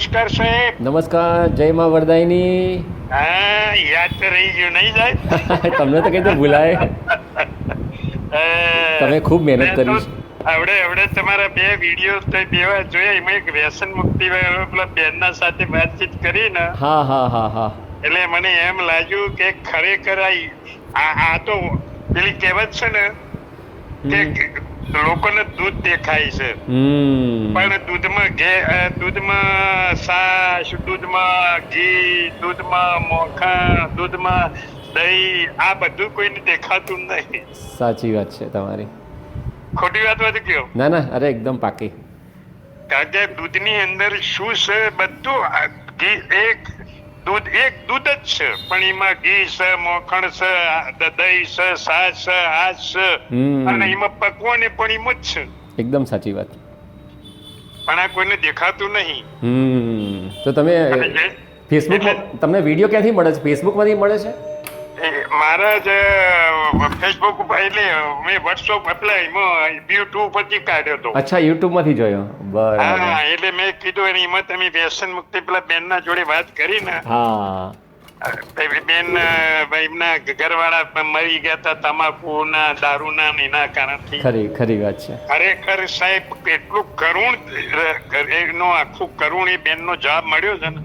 નમસ્કાર સાહેબ. નમસ્કાર, જય માં વરદાયની. હા, યાદ તો રહી ગયું નહીં સાહેબ? તમને તો કઈ તો ભૂલાય. તમે ખૂબ મહેનત મેં તો કરી છે. હવડે તમારા બે વિડીયો તો બેવા જોયા. એમાં એક વ્યસન મુક્તિ પેલા બેનના સાથે વાતચીત કરી ને, હા હા હા હા. એટલે મને એમ લાગ્યું કે ખરેખર આ તો પેલી કહેવત છે ને કે લોકોને દૂધ દેખાય છે, પણ દૂધમાં છાશ, દૂધમાં ઘી, દૂધમાં મોખણ, દૂધમાં દહીં, આ બધું કોઈને દેખાતું નહીં. સાચી વાત છે તમારી. ખોટી વાત વાત કયો? ના ના, અરે એકદમ પાકી. કારણ કે દૂધની અંદર શું છે, બધું ઘી દૂધ જ છે, પણ એમાં ઘી છે, મોખણ છે, દહીં છે, છાશ છે, હાશ છે, અને એમાં પકવાને પણ એમ જ છે. એકદમ સાચી વાત. પણ આ કોઈને દેખાતું નહીં. તો તમે ફેસબુક, તમને વિડીયો ક્યાંથી મળે છે? ફેસબુક માંથી મળે છે? મારા જ ફેસબુક ઉપર, એટલે મેં વોટ્સઅપ એમાં યુટ્યુબ પરથી કાઢ્યો હતો. અચ્છા, યુટ્યુબ માંથી જોયો. બરાબર. હા, એટલે મેં કીધું એમાં તમે વ્યસન મુક્તિ પેલા બેન ના જોડે વાત કરી ને. હા. બેન એમના ઘરવાળા મરી ગયા હતા તમાકુના, દારૂના એના કારણથી. ખરી વાત છે. ખરેખર સાહેબ એટલું કરુણ એનો આખું કરુણ એ બેન નો જવાબ મળ્યો છે ને,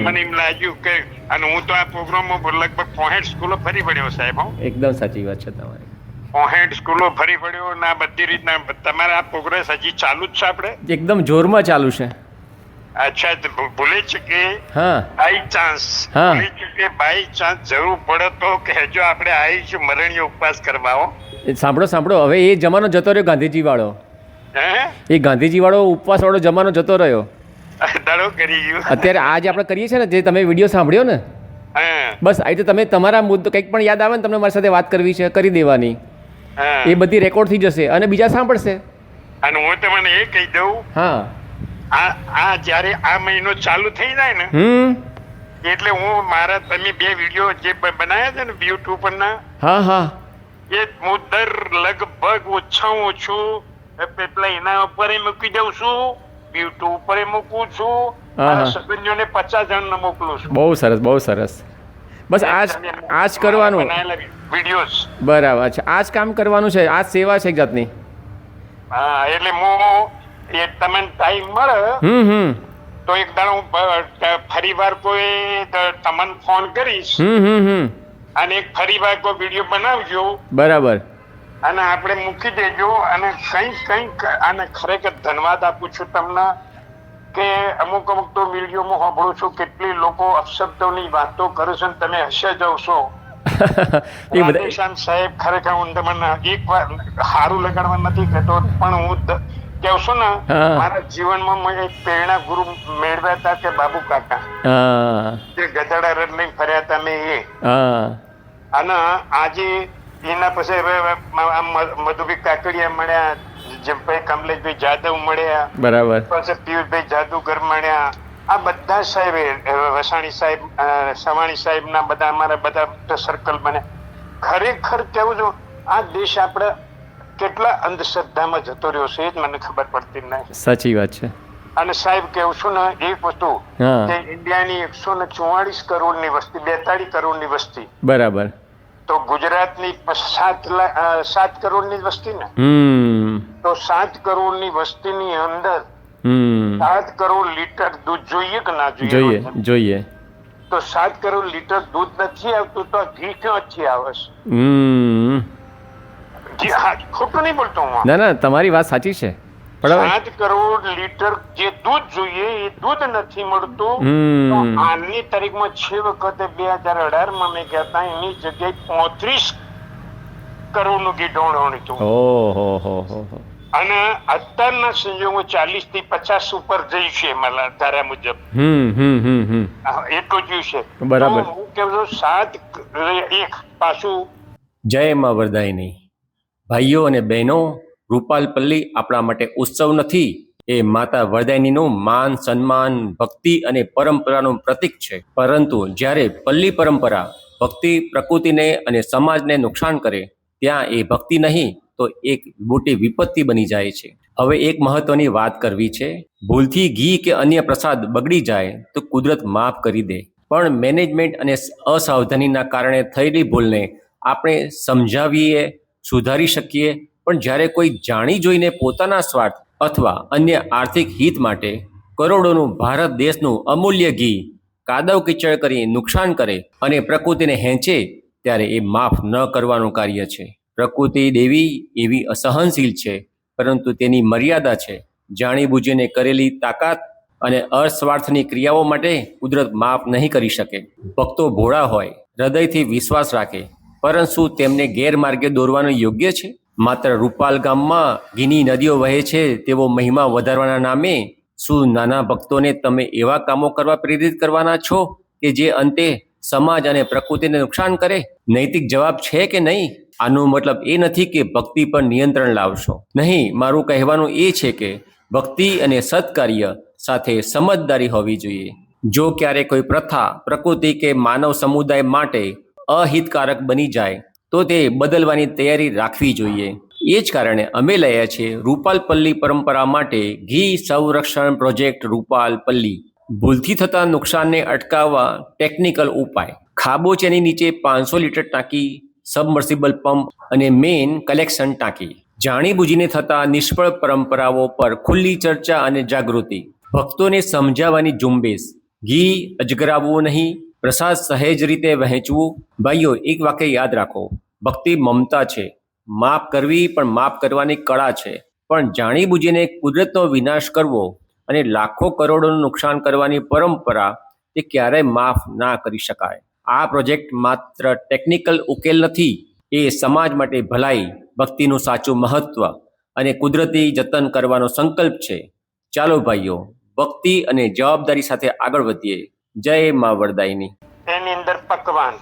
મને એમ લાગ્યું કે, અને હું તો આ પ્રોગ્રામમાં લગભગ 65 સ્કૂલો ફરી પડ્યો સાહેબ. એકદમ સાચી વાત છે તમારી. 65 સ્કૂલો ફરી પડ્યો ને આ બધી રીતના. તમારા આ પ્રોગ્રેસ હજી ચાલુ જ છે? આપણે એકદમ જોરમાં ચાલુ છે. અચ્છા, ભૂલે છે કે બાય ચાન્સ જરૂર પડે તો કહેજો, આપણે આવીશું મરણીય ઉપવાસ કરવા. સાંભળો, હવે એ જમાનો જતો રહ્યો, ગાંધીજી વાળો. એ ગાંધીજી વાળો ઉપવાસ વાળો જમાનો જતો રહ્યો. દાડો કરી ગયો. અત્યારે આજ આપણે કરીએ છીએ ને, જે તમે વિડીયો સાંભળ્યો ને, બસ આ રીતે તમે તમારા મુદ્દો કંઈક પણ યાદ આવે ને, તમને મારી સાથે વાત કરવી છે, કરી દેવાની. એ બધી રેકોર્ડ થઈ જશે અને બીજા સાંભળશે. અને હું તમને એ કહી દઉં, આ જયારે આ મહિનો ચાલુ થઈ જાય ને, એટલે હું મારા તમે બે વિડીયો જે બનાવ્યા છે ને યુટ્યુબ પરના, એ હું લગભગ ઓછું પેલા એના ઉપર મૂકી દઉં છું, યુટ્યુબ ઉપર મૂકું છું, સગનીઓને 50 જણને મોકલું છું. બહુ સરસ, બહુ સરસ. બસ આજ કરવાનું વિડીયોઝ. બરાબર છે, આજ કામ કરવાનું છે, આજ સેવા છે એક જાતની. હા, એટલે હું તમને ટાઈમ મળે તો એક દાડો ફરી વાર કોઈ તમને ફોન કરીશ અને એક ફરી વાર કોઈ વિડીયો બનાવજો. બરાબર. અને આપણે મૂકી દેજો. અને કંઈક આને ખરેખર ધન્યવાદ આપું છું તમને કે અમુક તો વિડીયોમાં સાંભળું છું કેટલી લોકો અપશબ્દોની વાતો કરે છે, તમે હશે જાવ છો. સાહેબ, ખરેખર હું તમને એક વાર સારું લગાડવા નથી કહેતો, પણ હું કહું છું ને, મારા જીવનમાં એક પ્રેરણા ગુરુ મેળવ્યા હતા કે બાબુ કાકા, જે ગધેડા રથ લઈને ફર્યા હતા મેં એ. અને આજે એના પછી મધુભાઈ કાકડિયા મળ્યા, જેમભાઈ કમલેશભાઈ જાદવ મળ્યા, બરાબર, પછી પિયુષભાઈ જાદુગર મળ્યા. આ બધા સાહેબ, વસાણી સાહેબ, સવાણી સાહેબ ના બધા અમારા બધા સર્કલ બને. ખરેખર કેવું છું, આ દેશ આપણે કેટલા અંધશ્રદ્ધામાં જતો રહ્યો છે એ જ મને ખબર પડતી નહીં. સાચી વાત છે. અને સાહેબ કેવું છું ને, એક વસ્તુ કે ઇન્ડિયાની 144 કરોડની વસ્તી, 42 કરોડની વસ્તી, બરાબર, તો ગુજરાતની 7 કરોડની વસ્તી ને, તો 7 કરોડની વસ્તીની અંદર 7 કરોડ લીટર દૂધ જોઈએ કે ના જોઈએ? જોઈએ. તો 7 કરોડ લીટર દૂધ નથી આવતું તો ઘી ક્યાંથી આવે છે? ખોટું નહીં બોલતો હું. ના, તમારી વાત સાચી છે. 7 કરોડ લીટર જે દૂધ જોઈએ એ દૂધ નથી મળતું. આજની તારીખમાં 6 વખતે 2018માં મેં ગયા હતા, એની જગ્યાએ 35 કરોડનું ઘી ઢોળવાનું હતું. અને અત્યારના સંજોગો 40 થી 50 ઉપર જઈ છે મારા ધારા મુજબ. એટલું જ છે. બરાબર. હું કેવું છું 7 પાછું. જય માં વરદાયની. ભાઈઓ અને બહેનો, રૂપાલપલ્લી આપણા માટે ઉત્સવ નથી, એ માતા વરદાયનીનું માન, સન્માન, ભક્તિ અને પરંપરાનું પ્રતીક છે. પરંતુ જ્યારે પલ્લી પરંપરા ભક્તિ, પ્રકૃતિને અને સમાજને નુકસાન કરે, ત્યાં એ ભક્તિ નહીં તો એક મોટી વિપત્તિ બની જાય છે. હવે એક મહત્વની વાત કરવી છે. ભૂલથી ઘી કે અન્ય પ્રસાદ બગડી જાય તો કુદરત માફ કરી દે, પણ મેનેજમેન્ટ અને અસાવધાનીના કારણે થયેલી ભૂલને આપણે સમજાવીએ, સુધારી શકીએ, પણ જ્યારે કોઈ જાણી જોઈને પોતાના સ્વાર્થ અથવા અન્ય આર્થિક હિત માટે કરોડોનું ભારત દેશનું અમૂલ્ય ઘી કાદવ કીચડ કરી નુકસાન કરે અને પ્રકૃતિને હેંચે, ત્યારે એ માફ ન કરવાનું કાર્ય છે. પ્રકૃતિ દેવી એવી અસહનશીલ છે, પરંતુ તેની મર્યાદા છે. જાણીબૂજીને કરેલી તાકાત અને અસ્વાર્થની ક્રિયાઓ માટે કુદરત માફ નહીં કરી શકે. ભક્તો ભોળા હોય, હૃદયથી વિશ્વાસ રાખે, પરંતુ તેમને ગેરમાર્ગે દોરવાનું યોગ્ય છે? માત્ર રૂપાલ ગામમાં ઘીની નદીઓ વહે છે તેવો મહિમા વધારવાના નામે શું નાના ભક્તોને તમે એવા કામો કરવા પ્રેરિત કરવાના છો કે જે અંતે સમાજ અને પ્રકૃતિને નુકસાન કરે? નૈતિક જવાબ છે કે નહીં? આનો મતલબ એ નથી કે ભક્તિ પર નિયંત્રણ લાવશો. નહીં, મારું કહેવાનું એ છે કે ભક્તિ અને સત્કાર્ય સાથે સમજદારી હોવી જોઈએ. જો ક્યારે કોઈ પ્રથા પ્રકૃતિ કે માનવ સમુદાય માટે અહિતકારક બની જાય તો તે બદલવાની તૈયારી રાખવી જોઈએ. એ જ કારણે અમે લઈએ છીએ રૂપાલપલ્લી પરંપરા માટે ઘી સંરક્ષણ પ્રોજેક્ટ રૂપાલપલ્લી. ભૂલથી થતા નુકસાનને અટકાવવા ટેકનિકલ ઉપાય: ખાબોચિયાની નીચે 500 લીટર ટાંકી, સબમર્સિબલ પંપ અને મેઇન કલેક્શન ટાંકી. જાણીબૂજીને થતા નિષ્ફળ પરંપરાઓ પર ખુલ્લી ચર્ચા અને જાગૃતિ. ભક્તોને સમજાવવાની ઝુંબેશ. ઘી અજગરાવવું નહીં, પ્રસાદ સહેજ રીતે વહેંચવું. ભાઈઓ, એક વાક્ય યાદ રાખો: ભક્તિ મમતા છે. માફ કરવી પણ માફ કરવાની કળા છે. પણ જાણીબૂજીને કુદરતનો વિનાશ કરવો અને લાખો કરોડોનું નુકસાન કરવાની પરંપરા, તે ક્યારેય માફ ના કરી શકાય. આ પ્રોજેક્ટ માત્ર ટેકનિકલ ઉકેલ નથી, એ સમાજ માટે ભલાઈ, ભક્તિનું સાચું મહત્વ અને કુદરતી જતન કરવાનો સંકલ્પ છે. ચાલો ભાઈઓ, ભક્તિ અને જવાબદારી સાથે આગળ વધીએ. જય મા વરદાયની. એની અંદર પકવાન,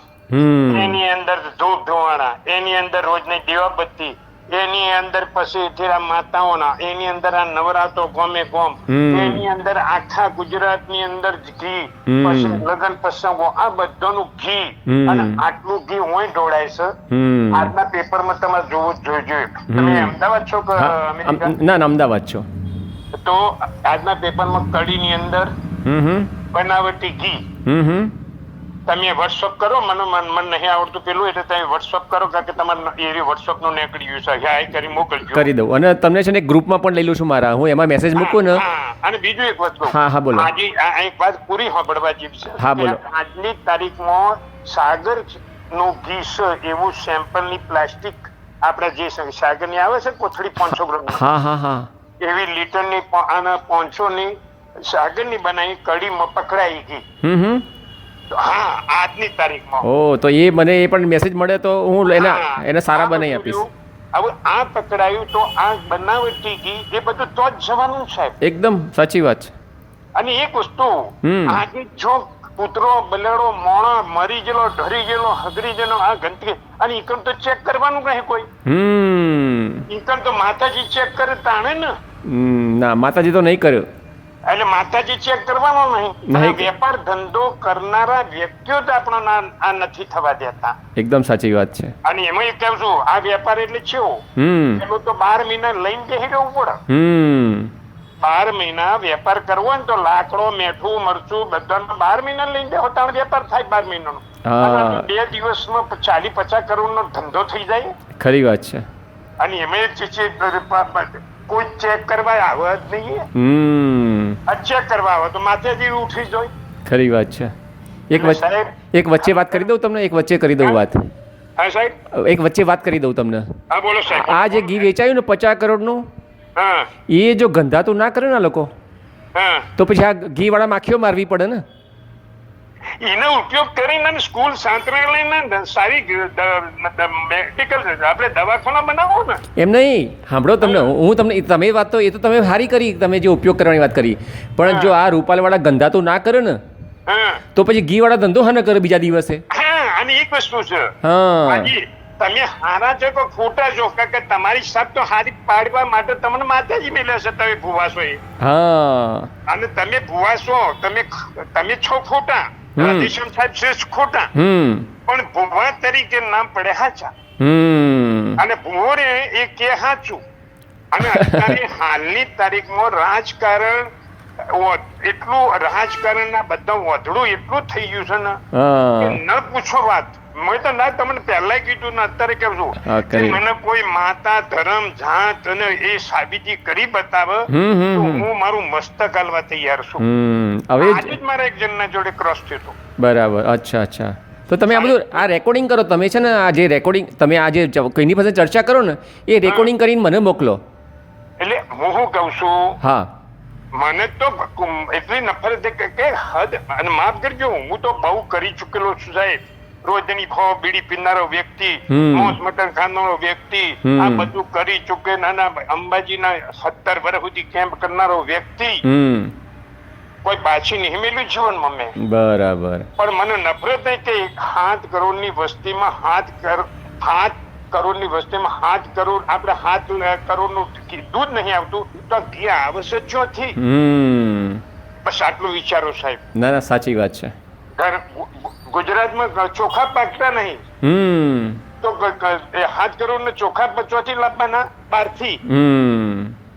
એની અંદર ધૂપ ધુવાણા, એની અંદર રોજની દીવાબત્તી, એની અંદર પછી તેરા માતાઓના, એની અંદર આ નવરાત્રો ગોમે ગોમ, એની અંદર આખા ગુજરાતની અંદર ઘી, પછી લગ્ન પ્રસંગો, આ બધાનું ઘી, અને આટલું ઘી હોય ઢોળાય છે. આજના પેપરમાં તમારે જોવું જ જોઈએ. તમે અમદાવાદ છો કે અમેરિકા? ના, અમદાવાદ છો. તો આજના પેપરમાં કડીની અંદર બનાવટી ઘી, તમે વોટ્સઅપ કરો. મને નહીં આવડતું પેલું, એટલે તમે વોટ્સઅપ કરો, કારણ કે તમારે એ વોટ્સઅપ નું નીકળ્યું છે, હાય કરી મોકલજો. કરી દઉં. અને તમને છે ને ગ્રુપમાં પણ લઈ લઉં છું મારા, હું એમાં મેસેજ મૂકું ને. અને બીજું એક વસ્તુ, હા બોલો. આજે એક વાત પૂરી સાંભળવા જેવી છે. હા બોલો. આજની તારીખમાં સાગર નું ઘી છે એવું સેમ્પલ ની પ્લાસ્ટિક, આપણે જે સાગર ની આવે છે કોથળી 500 ગ્રામ, હા એવી લીટર ની અને 500 ની સાગર ની બનાવી કડીમાં પકડાઈ ગઈ. હા, આજની તારીખમાં. તો એ મને એ પણ મેસેજ મળે તો હું એને સારા બનાવી આપીશ. હવે આ પકડાયું તો આ બનાવટી ઘી, એ બધું તો જ જવાનું સાહેબ. એકદમ સાચી વાત છે. અને એક વસ્તુ, આજે જો કૂતરો, બલેડો, મોણો મરી ગયેલો, ઢરી ગયેલો, હગરી ગયેલો, આ ગંદકી, અને ઈકણ તો ચેક કરવાનું કહે કોઈ. ઈકણ તો માતાજી ચેક કરે તાણે ને. ના, માતાજી તો નહીં કર્યો. એટલે માતાજી ચેક કરવાનો નહીં. વેપાર ધંધો કરનારા વ્યક્તિઓ જ આપણને આ નથી થવા દેતા. એકદમ સાચી વાત છે. અને એમાં એ કહું છું, આ વેપાર એટલે કેવો, પેલું તો 12 મહિના લઈને બેસી રહેવું પડે. 12 મહિના વેપાર કરવો હોય ને તો લાકડો, મેઠું, મરચું બધાનો 12 મહિના લઈને બેહો તાણ વેપાર થાય. 12 મહિનાનો 2 દિવસમાં 40-50 કરોડ નો ધંધો થઈ જાય. ખરી વાત છે. અને એમાં કોઈ ચેક કરવા આવે જ નહીં. ચેક કરવા આવે તો માથેથી ઉઠી જાય. ખરી વાત છે. એક વચ્ચે વાત કરી દઉં તમને, એક વચ્ચે કરી દઉં વાત. હા સાહેબ, એક વચ્ચે વાત કરી દઉં તમને. હા બોલો સાહેબ. આ જે ઘી વેચાયું ને 50 કરોડનું, એ જો ગંધાતું ના કરે ને લોકો, તો પછી આ ઘી વાળા માખીઓ મારવી પડે ને. એનો ઉપયોગ કરીને સ્કૂલ, છાત્રાલય, સારી મેડિકલ આપણે દવાખાના બનાવો ને. એમ નહીં, સાંભળો તમને, હું તમને, તમે વાત તો એ તો તમે સારી કરી, તમે જે ઉપયોગ કરવાની વાત કરી, પણ જો આ રૂપાલ વાળા ગંધાતું ના કરે ને, તો પછી ઘી વાળા ધંધો હા ન કરે બીજા દિવસે. અને એક વસ્તુ છે, તમે હારા છો કે ખોટા છો, કે તમારી સાથ તો હારી પાડવા માટે તમને માતાજી મેલે છે. તમે ભૂવા છો એ, અને તમે ભૂવા છો, તમે છો ખોટા. રાધેશ્યામ સાહેબ શ્રેષ્ઠ ખોટા, પણ ભુવા તરીકે નામ પડે હાચા. અને ભુવો રે એ કે હાચું. અને અત્યારે હાલની તારીખમાં રાજકારણ રાજકારણના બધા વધડું એટલું થઈ ગયું છે ને કે ન પૂછો વાત. મેં તો ના તમને પહેલા કીધું ને અત્યારે કેમ છું, મને કોઈ માતા ધર્મ જાત અને એ સાબિતી કરી બતાવે તો હું મારું મસ્તક હાલવા તૈયાર છું. આજે જ મારા એક જણના જોડે ક્રોસ થયો હતો. બરાબર. અચ્છા અચ્છા. તો તમે આ બધું આ રેકોર્ડિંગ કરો, તમે છે ને આ જે રેકોર્ડિંગ તમે આ જે કોઈની પાસે ચર્ચા કરો ને એ રેકોર્ડિંગ કરીને મને મોકલો. એટલે હું શું કહું છું, હા, મને તો એટલી નફરત કે હદ. અને માફ કરજો, હું તો બહુ કરી ચૂકેલો છું સાહેબ. રોજની ખો બીડી પીનારો વ્યક્તિ, મોસ મટન ખાનારો વ્યક્તિ, આ બધું કરી ચૂકે. નાના અંબાજીના 17 વર્ષ સુધી કેમ્પ કરનારો વ્યક્તિ, કોઈ પાછી નહીં મેળ્યું જીવનમાં મેં. બરાબર. પણ મને નફરત નહીં કે 7 કરોડની વસ્તીમાં 7 કરોડની વસ્તીમાં 7 કરોડ આપણે 7 કરોડનું દૂધ નહીં આવતું તો ઘી આવશે ચોથી. બસ આટલું વિચારો સાહેબ. ના ના, સાચી વાત છે. ગુજરાતમાં ચોખા પાકતા નહીં તો 7 કરોડ ચોખા ચોથી લાવવાના બહારથી.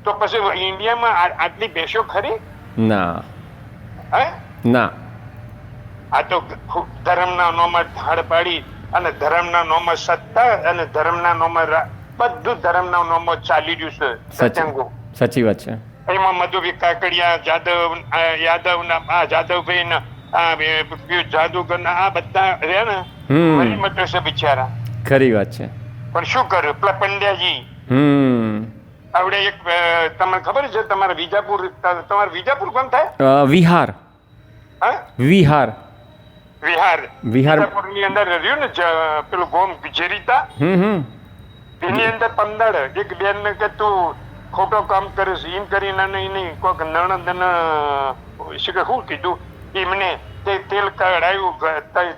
તો પછી ઇન્ડિયામાં આટલી ભેંસો ખરી? ના. હે ના. આ તો ધર્મના નામમાં ધાડ પાડી અને ધર્મના નામમાં સત્તા અને ધર્મના નામમાં બધું ધર્મના નામમાં ચાલી રહ્યું છે. સાચી વાત છે. એમાં મધુભાઈ કાકડિયા યાદવના આ જાદવભાઈ ના જાદુગરના આ બધા રહ્યા ને મરી મટે છે બિચારા. ખરી વાત છે. પણ શું કર્યું પેલા પંડ્યાજી આવડે એક તમને ખબર છે તમારા વિજાપુર કોણ થાય? વિહાર. હા, વિહાર વિજાપુરની અંદર રહ્યું ને પેલું ગોમ જેરીતા, એની અંદર 15 એક બેન ને કે તું ખોટો કામ કરે છે એમ કરીને એની કોઈક નણંદ શું કીધું એમને તેલ કઢાયું,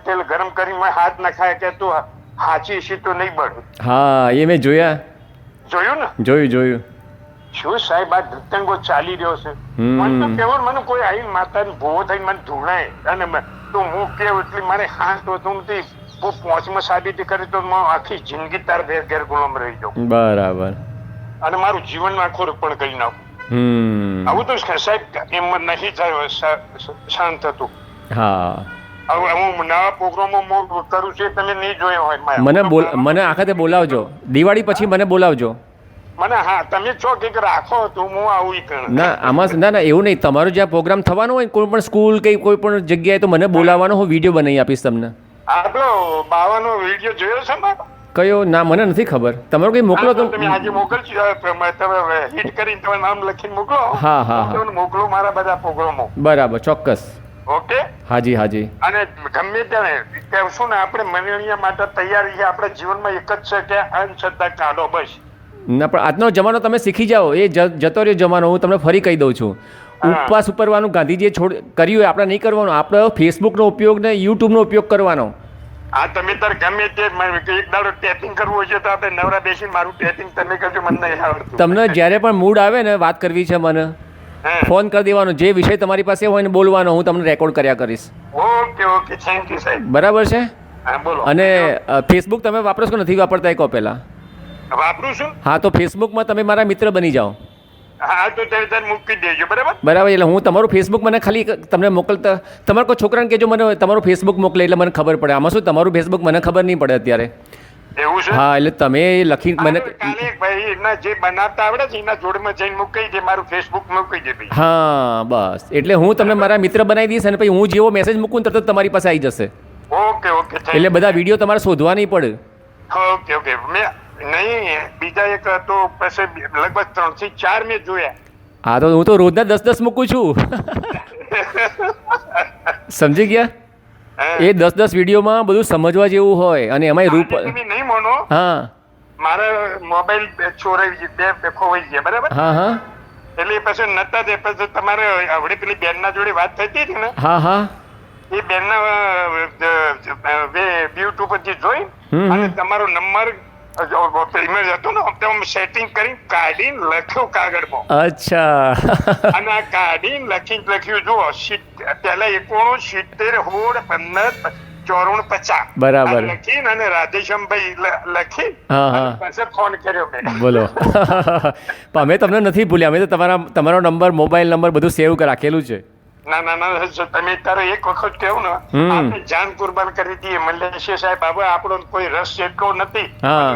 તેલ ગરમ કરી હાથ નાખાય કે તું હાચી છે તો નહીં બળ. હા, એ મેં જોયું ને. જોયું. શું સાહેબ આ ધતંગો ચાલી રહ્યો છે. મને તો કેવું મને કોઈ આવીને માતાને ભૂવો થઈને મને ધૂણાય અને તો હું કેવું એટલે મારે હાથ તો હું પહોંચમાં સાબિતી કરી તો આખી જિંદગી તાર ઘેર ગુલામ રહી જાઉં. બરાબર. અને મારું જીવન આખું પણ કરી નાખું. આવું તો સાહેબ એમ નહીં થાય શાંત હતું. હા, હવે હું નવા પ્રોગ્રામો કરું છું તમે નહીં જોયો હોય. મને આખતે બોલાવજો દિવાળી પછી. મને બોલાવજો. મને હા તમે છો કે રાખો તો હું આવું. ના આમાં ના એવું નહીં. તમારો જ્યાં પ્રોગ્રામ થવાનો હોય કોઈ પણ સ્કૂલ કે કોઈ પણ જગ્યાએ તો મને બોલાવવાનો, હું વિડીયો બનાવી આપીશ તમને. આપણો બાવાનો વિડીયો જોયો છે મારો? કયો? ના મને નથી ખબર. તમારું કઈ મોકલો તો તમે આજે મોકલજો. તમે હિટ કરીને તમે નામ લખીને મોકલો. હા મોકલો મારા બધા પ્રોગ્રામો. બરાબર, ચોક્કસ. ઓકે. હાજી. અને ગમે ત્યારે કહેશું ને આપણે મનોરંજન માટે તૈયાર છીએ. આપણા જીવનમાં એક જ છે કે અંધશ્રદ્ધા કાઢો બસ. ના પણ આજનો જમાનો તમે શીખી જાઓ. એ જતો રહ્યો જમાનો. હું તમને ફરી કહી દઉં છું. ઉપવાસ ઉપરવાનું ગાંધીજીએ કર્યું હોય આપણે નહીં કરવાનું. આપણે ફેસબુકનો ઉપયોગ ને યુટ્યુબનો ઉપયોગ કરવાનો. હા, તમે તાર ગમે તે એક દાડો ટેપિંગ કરવું હોય છે તો આપણે નવરા બેસીને મારું ટેપિંગ તમે કરજો, મને નહીં આવડતું. તમને જ્યારે પણ મૂડ આવે ને વાત કરવી છે મને ફોન કરી દેવાનો. જે વિષય તમારી પાસે હોય ને બોલવાનો. હું તમને રેકોર્ડ કર્યા કરીશ. ઓકે, થેન્ક યુ સાહેબ. બરાબર છે. હા, બોલો. અને ફેસબુક તમે વાપરો છો કે નથી વાપરતા એ કહો પહેલા? વાપરું છું. હા, તો ફેસબુકમાં તમે મારા મિત્ર બની જાઓ. હા, તો તમે મૂકી દેજો. બરાબર. એટલે હું તમારું ફેસબુક મને ખાલી તમને મોકલતા તમારા કોઈ છોકરાને કહેજો મને તમારું ફેસબુક મોકલે એટલે મને ખબર પડે. આમાં શું તમારું ફેસબુક મને ખબર નહીં પડે અત્યારે. એવું છે? હા, એટલે તમે લખી મને કાલે ભાઈ એના જે બનાવતા આવડે છે એના જોડમાં જઈને મૂકી દે. મારું ફેસબુક મૂકી દે ભાઈ. હા, બસ. એટલે હું તમને મારા મિત્ર બનાવી દઈશ અને પછી હું જેવો મેસેજ મૂકું તરત તમારી પાસે આવી જશે. ઓકે. એટલે બધા વિડીયો તમારે શોધવા નહીં પડે. ઓકે. નહીં બીજા એક તો પછી લગભગ 3 થી 4 મેં જોયા. હા, તો હું તો રોજના 10 મૂકું છું. સમજી ગયા? એ 10 વિડીયોમાં બધું સમજવા જેવું હોય અને એમાં રૂપ નહીં મોનો. હા, મારા મોબાઈલ ચોરાઈ બે ખોવાઈ ગયા. બરાબર. હા. એટલે પછી નતા દે. પછી તમારે આવડે પેલી બેન ના જોડે વાત થતી હતી ને. હા. એ બેન ના યુટ્યુબ પરથી જોઈ અને તમારો નંબર ઈમેલ હતો ને તમે સેટિંગ કરીને કાઢીને લખ્યો કાગળમાં. અચ્છા. અને આ કાઢીને લખ્યું જુઓ પેલા 69 બરાબર. લખીને અને રાધેશ્યામભાઈ લખી પછી ફોન કર્યો મેં. બોલો. પણ અમે તમને નથી ભૂલ્યા, અમે તો તમારો નંબર, મોબાઈલ નંબર બધું સેવ રાખેલું છે. ના તમે તારે એક વખત કેવું ને આપણે જાન કુરબાન કરી દઈએ મલેશિયા સાહેબ. હવે આપણો કોઈ રસ એટલો નથી,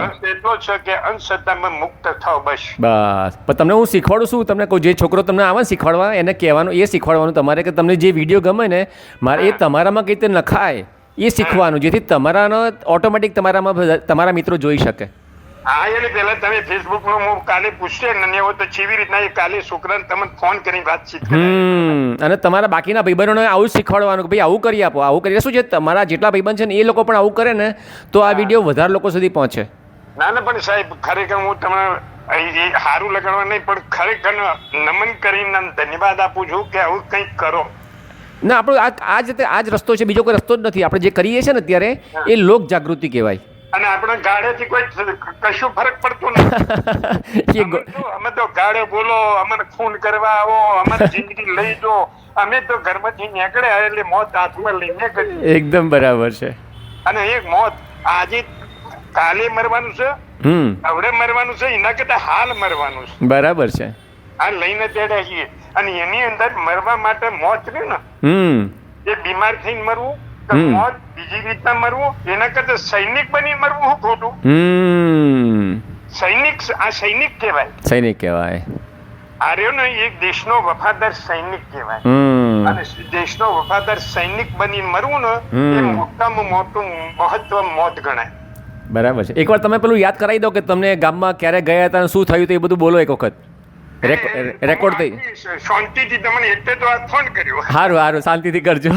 રસ એટલો છે કે અંધશ્રદ્ધામાં મુક્ત થાવ બસ. પણ તમને હું શીખવાડું છું, તમને જે છોકરો તમને આવે ને શીખવાડવા, એને કહેવાનું, એ શીખવાડવાનું તમારે કે તમને જે વિડીયો ગમે ને મારે એ તમારામાં કઈ રીતે નખાય એ શીખવાનું, જેથી તમારાનો ઓટોમેટિક તમારા મિત્રો જોઈ શકે. હા, એટલે પેલા તમે ફેસબુક નું હું કાલે પૂછશે ને હોય તો કેવી રીતના એ કાલે છોકરાને તમે ફોન કરી વાતચીત અને તમારા બાકીના ભાઈબંધોને આવું જ શીખવાડવાનું કે ભાઈ આવું કરી આપો, આવું કરી. શું છે, તમારા જેટલા ભાઈબંધ છે ને એ લોકો પણ આવું કરે ને તો આ વિડીયો વધારે લોકો સુધી પહોંચે. ના પણ સાહેબ ખરેખર હું તમને સારું લગાડવા નહીં પણ ખરેખર નમન કરીને ધન્યવાદ આપું છું કે આવું કંઈક કરો. ના, આપણો આ જ રસ્તો છે, બીજો કોઈ રસ્તો જ નથી. આપણે જે કરીએ છીએ ને અત્યારે એ લોક જાગૃતિ કહેવાય. અને આપણા ગાળેથી કોઈ કશું ફરક પડતો નથી. અમે તો ગાળે બોલો, અમને ખૂન કરવા આવો, અમારી જિંદગી લઈ દો, અમે તો ઘરમાંથી નીકળ્યા એટલે મોત હાથમાં લઈને કરી. એકદમ બરાબર છે. અને એક મોત આજે કાલે મરવાનું છે, હવે મરવાનું છે, એના કરતા હાલ મરવાનું છે. બરાબર છે. આ લઈને તેડ્યા છીએ અને એની અંદર મરવા માટે મોત છે ને એ બીમાર થઈને મરવું, મોત બીજી રીતના મરવું, એના કરતા સૈનિક બની મરવું હું ખોટું? સૈનિક કહેવાય. સૈનિક કહેવાય. આર્યો ને એક દેશનો વફાદાર સૈનિક કહેવાય. અને દેશનો વફાદાર સૈનિક બની મરવું ને એ મોટામાં મોટું મહત્વ મોત ગણાય. બરાબર છે. એકવાર તમે પેલું યાદ કરાવી દો કે તમને ગામમાં ક્યારે ગયા હતા, શું થયું હતું, એ બધું બોલો એક વખત. રેકોર્ડ થઈ શાંતિથી તમને એટલે તો આ ફોન કર્યો. સારું, શાંતિથી કરજો.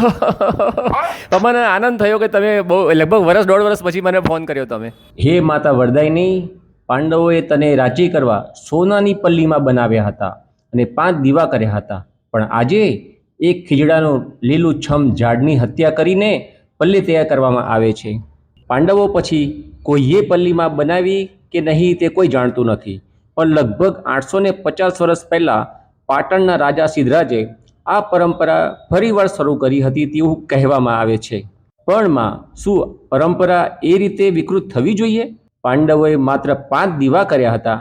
મને આનંદ થયો કે તમે બહુ લગભગ 1.5 વર્ષ પછી મને ફોન કર્યો તમે. હે માતા વરદાયિની, પાંડવોએ તને રાજી કરવા સોનાની પલ્લીમાં બનાવ્યા હતા અને 5 દીવા કર્યા હતા, પણ આજે એક ખીજડાનું લીલું છમ ઝાડની હત્યા કરીને પલ્લી તૈયાર કરવામાં આવે છે. પાંડવો પછી કોઈએ પલ્લીમાં બનાવી કે નહીં તે કોઈ જાણતું નથી, પણ લગભગ 850 વર્ષ પહેલાં પાટણના રાજા સિદ્ધરાજે આ પરંપરા ફરીવાર શરૂ કરી હતી તેવું કહેવામાં આવે છે. પણ માં, શું પરંપરા એ રીતે વિકૃત થવી જોઈએ? પાંડવોએ માત્ર 5 દીવા કર્યા હતા.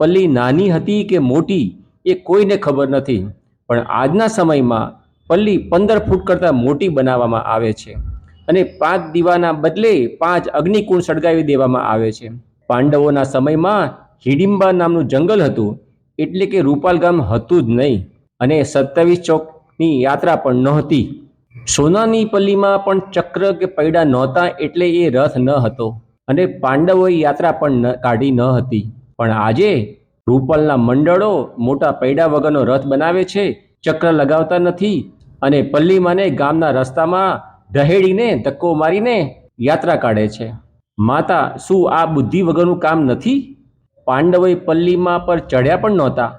પલ્લી નાની હતી કે મોટી એ કોઈને ખબર નથી, પણ આજના સમયમાં પલ્લી 15 ફૂટ કરતાં મોટી બનાવવામાં આવે છે અને 5 દીવાના બદલે 5 અગ્નિકુંડ સળગાવી દેવામાં આવે છે. પાંડવોના સમયમાં હિડિંબા નામનું જંગલ હતું, એટલે કે રૂપાલ ગામ હતું જ નહીં અને 27 ચોકની યાત્રા પણ નહોતી. સોનાની પલ્લીમાં પણ ચક્ર કે પૈડા નહોતા, એટલે એ રથ ન હતો અને પાંડવોએ યાત્રા પણ કાઢી ન હતી. પણ આજે રૂપાલના મંડળો મોટા પૈડા વગરનો રથ બનાવે છે, ચક્ર લગાવતા નથી અને પલ્લીમાંને ગામના રસ્તામાં ઢહેડીને ધક્કો મારીને યાત્રા કાઢે છે. માતા, શું આ બુદ્ધિ વગરનું કામ નથી? પાંડવોએ પલ્લીમાં પર ચઢ્યા પણ નહોતા,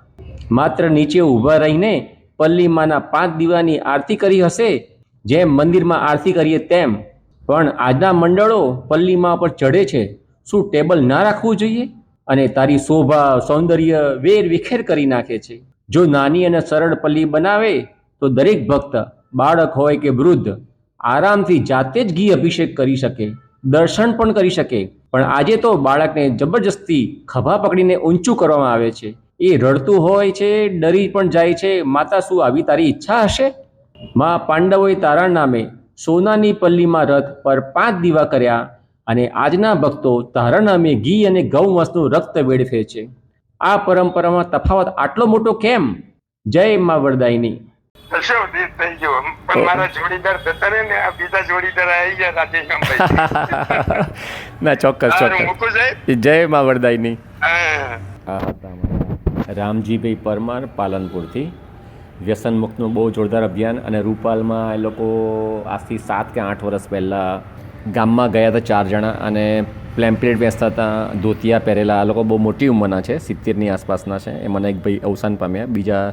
માત્ર નીચે ઊભા રહીને પલ્લીમાંના 5 દીવાની આરતી કરી હશે, જેમ મંદિરમાં આરતી કરીએ તેમ. પણ આજના મંડળો પલ્લીમાં પર ચઢે છે. શું ટેબલ ના રાખવું જોઈએ? અને તારી શોભા સૌંદર્ય વેર વિખેર કરી નાખે છે. જો નાની અને સરળ પલ્લી બનાવે તો દરેક ભક્ત, બાળક હોય કે વૃદ્ધ, આરામથી જાતે જ ઘી અભિષેક કરી શકે, દર્શન પણ કરી શકે. પણ આજે તો બાળકને જબરજસ્તી ખભા પકડીને ઊંચું કરવામાં આવે છે. એ રડતું હોય છે, ડરી પણ જાય છે. માતા, શું આવી તારી ઈચ્છા હશે? માં, પાંડવોએ તારા નામે સોનાની પલ્લીમાં રથ પર 5 દીવા કર્યા અને આજના ભક્તો તારા નામે ઘી અને ગૌવંશનું રક્ત વેડફે છે. આ પરંપરામાં તફાવત આટલો મોટો કેમ? જય મા વરદાયિની. થઈ ગયો પણ મારા જોડીદાર જતા રહે ને, આ બીજા જોડીદાર આવી ગયા રાધેશ્યામભાઈ. ના, ચોક્કસ. જય મા વરદાયિની. રામજીભાઈ પરમાર, પાલનપુરથી. વ્યસન મુક્તનું બહુ જોરદાર અભિયાન. અને રૂપાલમાં એ લોકો આજથી 7 કે 8 વર્ષ પહેલાં ગામમાં ગયા હતા 4 જણા અને પ્લેમ્પલેટ વેચતા હતા, ધોતિયા પહેરેલા. આ લોકો બહુ મોટી ઉંમરના છે, 70ની આસપાસના છે. એમાંના એક ભાઈ અવસાન પામ્યા, બીજા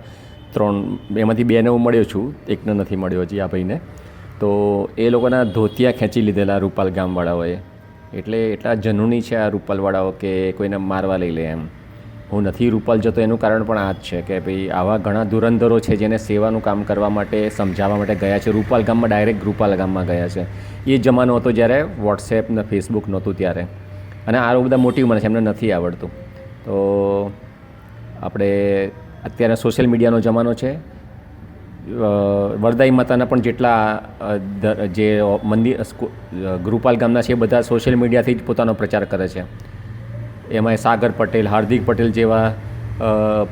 3, એમાંથી 2ને હું મળ્યો છું, એકને નથી મળ્યો હજી, આ ભાઈને. તો એ લોકોના ધોતિયા ખેંચી લીધેલા રૂપાલ ગામવાળાઓએ. એટલે એટલા જનૂની છે આ રૂપાલવાળાઓ કે કોઈને મારવા લઈ લે એમ. હું નથી રૂપાલ જતો એનું કારણ પણ આ જ છે કે ભાઈ આવા ઘણા ધુરંધરો છે જેને સેવાનું કામ કરવા માટે સમજાવવા માટે ગયા છે. રૂપાલ ગામમાં ડાયરેક્ટ રૂપાલ ગામમાં ગયા છે. એ જમાનો હતો જ્યારે વોટ્સએપ ને ફેસબુક નહોતું ત્યારે, અને આ બધા મોટી ઉંમર છે, એમને નથી આવડતું. તો આપણે અત્યારે સોશિયલ મીડિયાનો જમાનો છે. વરદાઈ માતાના પણ જેટલા જે મંદિર રૂપાલ ગામના છે એ બધા સોશિયલ મીડિયાથી જ પોતાનો પ્રચાર કરે છે. એમાં સાગર પટેલ, હાર્દિક પટેલ જેવા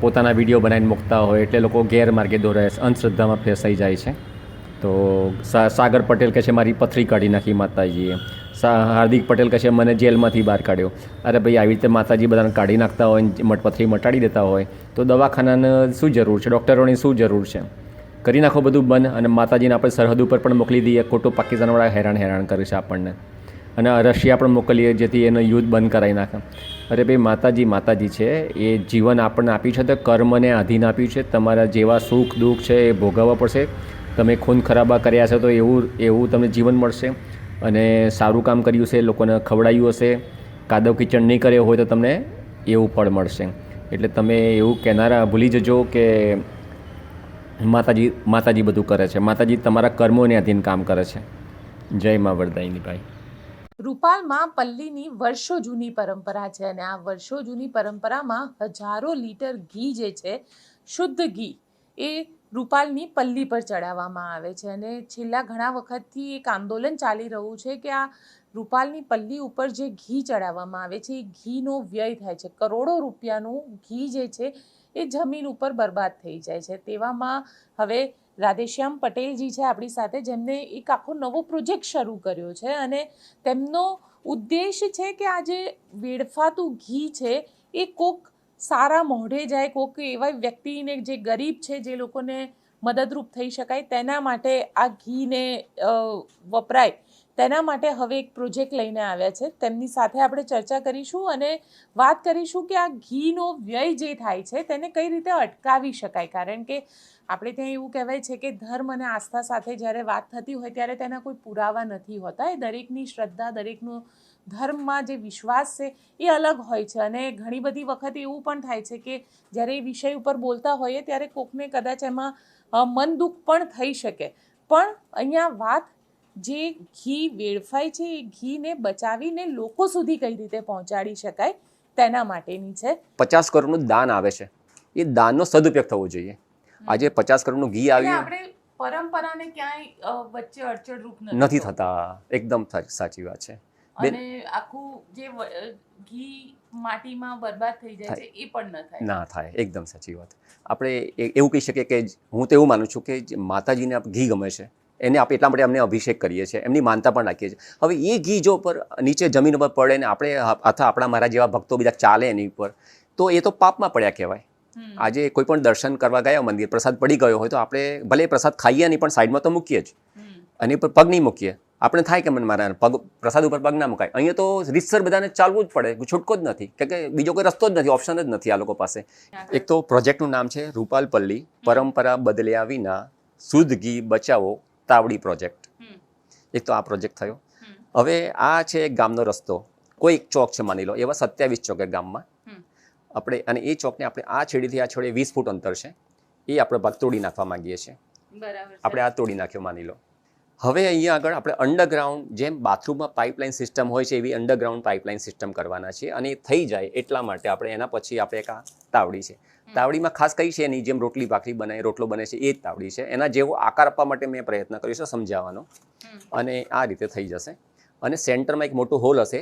પોતાના વિડીયો બનાવીને મૂકતા હોય એટલે લોકો ગેરમાર્ગે દોરે, અંધશ્રદ્ધામાં ફસાઈ જાય છે. તો સાગર પટેલ કહે છે મારી પથરી કાઢી નાખી માતાજીએ, હાર્દિક પટેલ કહે છે મને જેલમાંથી બહાર કાઢ્યો. અરે ભાઈ, આવી રીતે માતાજી બધાને કાઢી નાખતા હોય, પથરી મટાડી દેતા હોય તો દવાખાનાને શું જરૂર છે, ડૉક્ટરોની શું જરૂર છે? કરી નાખો બધું બંધ, અને માતાજીને આપણે સરહદ ઉપર પણ મોકલી દઈએ. ખોટું પાકિસ્તાનવાળા હેરાન કરે છે આપણને, અને રશિયા પણ મોકલીએ જેથી એનો યુદ્ધ બંધ કરાવી નાખે. અરે ભાઈ, માતાજી છે, એ જીવન આપણને આપ્યું છે તો કર્મને આધીન આપ્યું છે. તમારા જેવા સુખ દુઃખ છે એ ભોગવવા પડશે. તમે ખૂન ખરાબા કર્યા છે તો એવું તમને જીવન મળશે, અને સારું કામ કર્યું છે, લોકોને ખવડાવ્યું હશે, કાદવ કિચડ નહીં કર્યો હોય તો તમને એવું ફળ મળશે. એટલે તમે એવું કહેનારા ભૂલી જજો કે માતાજી બધું કરે છે. માતાજી તમારા કર્મોને આધીન કામ કરે છે. જય મા વરદાયિની ભાઈ. રૂપાલમાં પલ્લીની વર્ષો જૂની પરંપરા છે, અને આ વર્ષો જૂની પરંપરામાં હજારો લીટર ઘી જે છે, શુદ્ધ ઘી, એ રૂપાલની પલ્લી પર ચડાવવામાં આવે છે. અને છેલ્લા ઘણા વખતથી એક આંદોલન ચાલી રહ્યું છે કે આ રૂપાલની પલ્લી ઉપર જે ઘી ચડાવવામાં આવે છે એ ઘીનો વ્યય થાય છે. કરોડો રૂપિયાનું ઘી જે છે એ જમીન ઉપર બરબાદ થઈ જાય છે. તેવામાં હવે રાધેશ્યામ પટેલજી છે આપણી સાથે, જેમને એક આખો નવો પ્રોજેક્ટ શરૂ કર્યો છે, અને તેમનો ઉદ્દેશ છે કે આ જે વેડફાતું ઘી છે એ કોક સારા મોઢે જાય, કોક એવા વ્યક્તિને જે ગરીબ છે, જે લોકોને મદદરૂપ થઈ શકાય, તેના માટે આ ઘીને વપરાય, તેના માટે હવે એક પ્રોજેક્ટ લઈને આવ્યા છે. તેમની સાથે આપણે ચર્ચા કરીશું અને વાત કરીશું કે આ ઘીનો વ્યય જે થાય છે તેને કઈ રીતે અટકાવી શકાય. કારણ કે આપણે ત્યાં એવું કહેવાય છે કે ધર્મ અને આસ્થા સાથે જ્યારે વાત થતી હોય ત્યારે તેના કોઈ પુરાવા નથી હોતા. એ દરેકની શ્રદ્ધા, દરેકનું ધર્મમાં જે વિશ્વાસ છે એ અલગ હોય છે. અને ઘણી બધી વખત એવું પણ થાય છે કે જ્યારે એ વિષય ઉપર બોલતા હોઈએ ત્યારે કોકને કદાચ એમાં મન દુઃખ પણ થઈ શકે. પણ અહીંયા વાત જે ઘી વેડફાય છે એ ઘીને બચાવીને લોકો સુધી કઈ રીતે પહોંચાડી શકાય તેના માટેની છે. 50 કરોડનું દાન આવે છે, એ દાનનો સદુપયોગ થવો જોઈએ. આજે 50 કરોડનું ઘી આવ્યું, આપણે પરંપરાને ક્યાંય વચ્ચે અડચણરૂપ નથી થતા. એકદમ સાચી વાત છે. અને આખું જે ઘી માટીમાં બરબાદ થઈ જાય છે એ પણ ના થાય. એકદમ સાચી વાત. આપણે એવું કહી શકીએ કે હું તો એવું માનું છું કે માતાજીને ઘી ગમે છે, એને આપણે એટલા માટે અમને અભિષેક કરીએ છીએ, એમની માનતા પણ રાખીએ છીએ. હવે એ ઘી જો પર નીચે જમીન ઉપર પડે ને આપણે અથવા આપણા મારા જેવા ભક્તો બીજા ચાલે એની ઉપર, તો એ તો પાપમાં પડ્યા કહેવાય. આજે કોઈ પણ દર્શન કરવા ગયા મંદિર, પ્રસાદ પડી ગયો હોય તો આપણે ભલે પ્રસાદ ખાઈએ નહીં, પણ સાઈડમાં તો મૂકીએ જ, અને પર પગ નહીં મૂકીએ. આપણે થાય કે મને મારા પગ પ્રસાદ ઉપર પગ ના મુકાય. અહીંયા તો રીતસર બધાને ચાલવું જ પડે, છૂટકો જ નથી, કે બીજો કોઈ રસ્તો જ નથી, ઓપ્શન જ નથી આ લોકો પાસે. એક તો પ્રોજેક્ટનું નામ છે રૂપાલ પલ્લી, પરંપરા બદલ્યા વિના શુદ્ધ ઘી બચાવો તાવડી પ્રોજેક્ટ. એક તો આ પ્રોજેક્ટ થયો. હવે આ છે એક ગામનો રસ્તો, કોઈ એક ચોક છે માની લો, એવા 27 ચોક ગામમાં આપણે, અને એ ચોકને આપણે આ છેડીથી આ છેડે 20 ફૂટ અંતર છે, એ આપણે ભાગ તોડી નાખવા માંગીએ છીએ. આપણે આ તોડી નાખ્યો માની લો. હવે અહીંયા આગળ આપણે અંડરગ્રાઉન્ડ, જેમ બાથરૂમમાં પાઇપલાઇન સિસ્ટમ હોય છે એવી અંડરગ્રાઉન્ડ પાઇપલાઇન સિસ્ટમ કરવાના છે. અને એ થઈ જાય એટલા માટે આપણે એના પછી આપણે એક આ તાવડી છે, તાવડીમાં ખાસ કઈ છે એની જેમ રોટલી ભાખરી બનાવી, રોટલો બને છે એ જ તાવડી છે. એના જેવો આકાર આપવા માટે મેં પ્રયત્ન કર્યો છે સમજાવવાનો, અને આ રીતે થઈ જશે. અને સેન્ટરમાં એક મોટો હોલ હશે,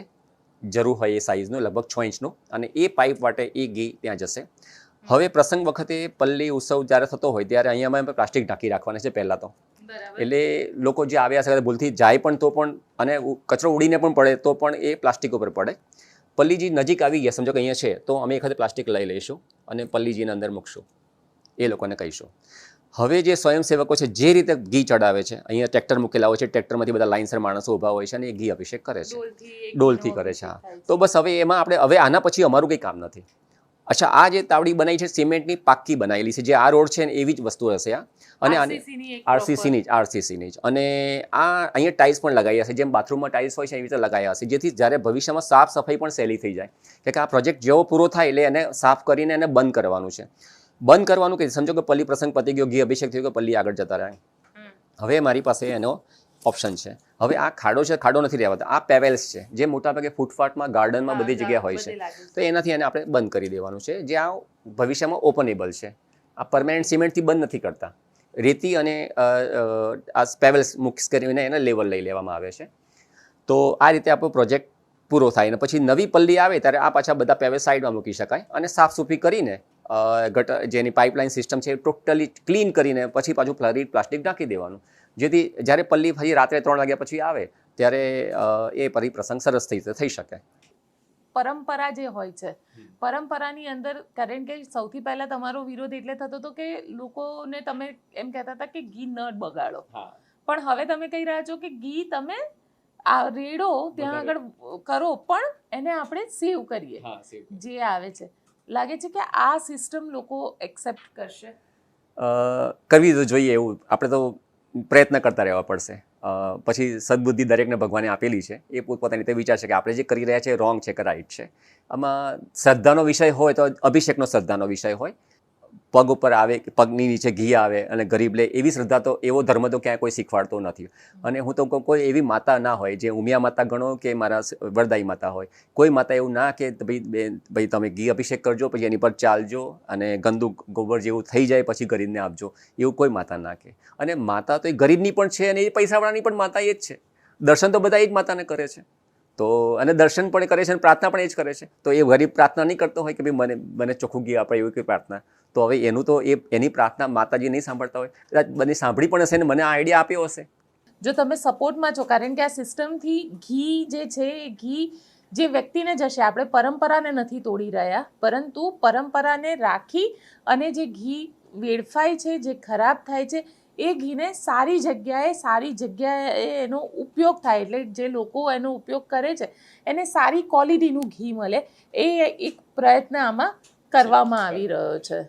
જરૂર હોય એ સાઇઝનો, લગભગ 6 ઇંચનો, અને એ પાઇપ માટે એ ઘી ત્યાં જશે. હવે પ્રસંગ વખતે પલ્લી ઉત્સવ જ્યારે થતો હોય ત્યારે અહીંયા અમે પ્લાસ્ટિક ઢાંકી રાખવાના છે પહેલાં તો, એટલે લોકો જે આવ્યા છે ભૂલથી જાય પણ તો પણ, અને કચરો ઉડીને પણ પડે તો પણ એ પ્લાસ્ટિક ઉપર પડે. પલ્લીજી નજીક આવી ગયા, સમજો કે અહીંયા છે તો અમે એખાદે પ્લાસ્ટિક લઈ લઈશું અને પલ્લીજીને અંદર મૂકશું, એ લોકોને કહીશું. હવે જે સ્વયંસેવકો છે જે રીતે ઘી ચડાવે છે, અહીંયા ટ્રેક્ટર મૂકેલા હોય છે, ટ્રેક્ટરમાંથી બધા લાઇનસર માણસો ઊભા હોય છે અને એ ઘી અભિષેક કરે છે, ડોલથી કરે છે. હા, તો બસ હવે એમાં આપણે હવે આના પછી અમારું કંઈ કામ નથી. અચ્છા, આ જે તાવડી બનાવી છે સિમેન્ટની પાક્કી બનાવેલી છે, જે આ રોડ છે ને એવી જ વસ્તુ હશે આ, અને આને આરસીસીની જ, અને આ અહીંયા ટાઇલ્સ પણ લગાવ્યા છે, જેમ બાથરૂમમાં ટાઇલ્સ હોય છે એવી રીતે લગાવ્યા હશે, જેથી જ્યારે ભવિષ્યમાં સાફ સફાઈ પણ સહેલી થઈ જાય, કે આ પ્રોજેક્ટ જેવો પૂરો થાય એટલે એને સાફ કરીને એને બંધ કરવાનું છે. બંધ કરવાનું કે સમજો કે પલ્લી પ્રસંગ પતી ગયો, ઘી અભિષેક થયો, કે પલ્લી આગળ જતા રહ્યા, હવે મારી પાસે એનો ઓપ્શન છે. હવે આ ખાડો છે, ખાડો નથી રહેવાતો, આ પેવેલ્સ છે જે મોટાભાગે ફૂટપાથમાં, ગાર્ડનમાં બધી જગ્યાએ હોય છે, તો એનાથી એને આપણે બંધ કરી દેવાનું છે, જે આ ભવિષ્યમાં ઓપનેબલ છે. આ પરમેનન્ટ સિમેન્ટથી બંધ નથી કરતા, રેતી અને આ પેવેલ્સ મિક્સ કરીને એને લેવલ લઈ લેવામાં આવે છે. તો આ રીતે આપણો પ્રોજેક્ટ પૂરો થાય, અને પછી નવી પલ્લી આવે ત્યારે આ પાછા બધા પેવેલ સાઈડમાં મૂકી શકાય, અને સાફ સૂફી કરીને જેની પાઇપલાઇન સિસ્ટમ છે એ ટોટલી ક્લીન કરીને પછી પાછું ફ્લરીડ પ્લાસ્ટિક નાખી દેવાનું, જેથી જ્યારે પલ્લી ફરી રાત્રે 3 વાગ્યા પછી આવે ત્યારે એ પરિપ્રસંગ સરસ થઈ શકે. પરંપરા જે હોય છે, પરંપરાની અંદર, કારણ કે સૌથી પહેલા તમારો વિરોધ એટલે થતો હતો કે લોકોને તમે એમ કહેતા હતા કે ઘી ન બગાડો, પણ હવે તમે કહી રહ્યા છો કે ઘી તમે આ રેડો ત્યાં આગળ કરો, પણ એને આપણે સેવ કરીએ, જે આવે છે. લાગે છે કે આ સિસ્ટમ લોકો એક્સેપ્ટ કરશે? કરવી તો જોઈએ, એવું આપણે તો પ્રયત્ન કરતા રહેવા પડશે. પછી સદબુદ્ધિ દરેકને ભગવાને આપેલી છે, એ પોતપોતાની રીતે વિચારશે કે આપણે જે કરી રહ્યા છે રોંગ છે કે રાઈટ છે. આમાં શ્રદ્ધાનો વિષય હોય તો અભિષેકનો શ્રદ્ધાનો વિષય હોય, પગ ઉપર આવે, પગની નીચે ઘી આવે અને ગરીબ લે, એવી શ્રદ્ધા તો, એવો ધર્મ તો ક્યાંય કોઈ શીખવાડતો નથી. અને હું તો કહું, કોઈ એવી માતા ના હોય, જે ઉમિયા માતા ગણો કે મારા વરદાઈ માતા હોય, કોઈ માતા એવું ના કે ભાઈ તમે ઘી અભિષેક કરજો, પછી એની પર ચાલજો અને ગંદુ ગોબર જેવું થઈ જાય પછી ગરીબને આપજો, એવું કોઈ માતા ના કહે. અને માતા તો એ ગરીબની પણ છે અને એ પૈસાવાળાની પણ માતા એ જ છે. દર્શન તો બધા એ જ માતાને કરે છે, તો અને દર્શન પણ કરે છે અને પ્રાર્થના પણ એ જ કરે છે. તો એ ગરીબ પ્રાર્થના નહીં કરતો હોય કે ભાઈ મને ચોખ્ખું ઘી આપે, એવી કોઈ પ્રાર્થના. તો હવે એનું તો એની પ્રાર્થના માતાજી નહીં સાંભળતા હોય, કદાચ બધી સાંભળી પણ હશે ને મને આઈડિયા આપ્યો હશે. જો તમે સપોર્ટમાં છો, કારણ કે આ સિસ્ટમથી ઘી જે છે એ ઘી જે વ્યક્તિને જશે, આપણે પરંપરાને નથી તોડી રહ્યા, પરંતુ પરંપરાને રાખી અને જે ઘી વેડફાય છે, જે ખરાબ થાય છે, એ ઘીને સારી જગ્યાએ એનો ઉપયોગ થાય, એટલે જે લોકો એનો ઉપયોગ કરે છે એને સારી ક્વોલિટીનું ઘી મળે, એ એક પ્રયત્ન આમાં કરવામાં આવી રહ્યો છે.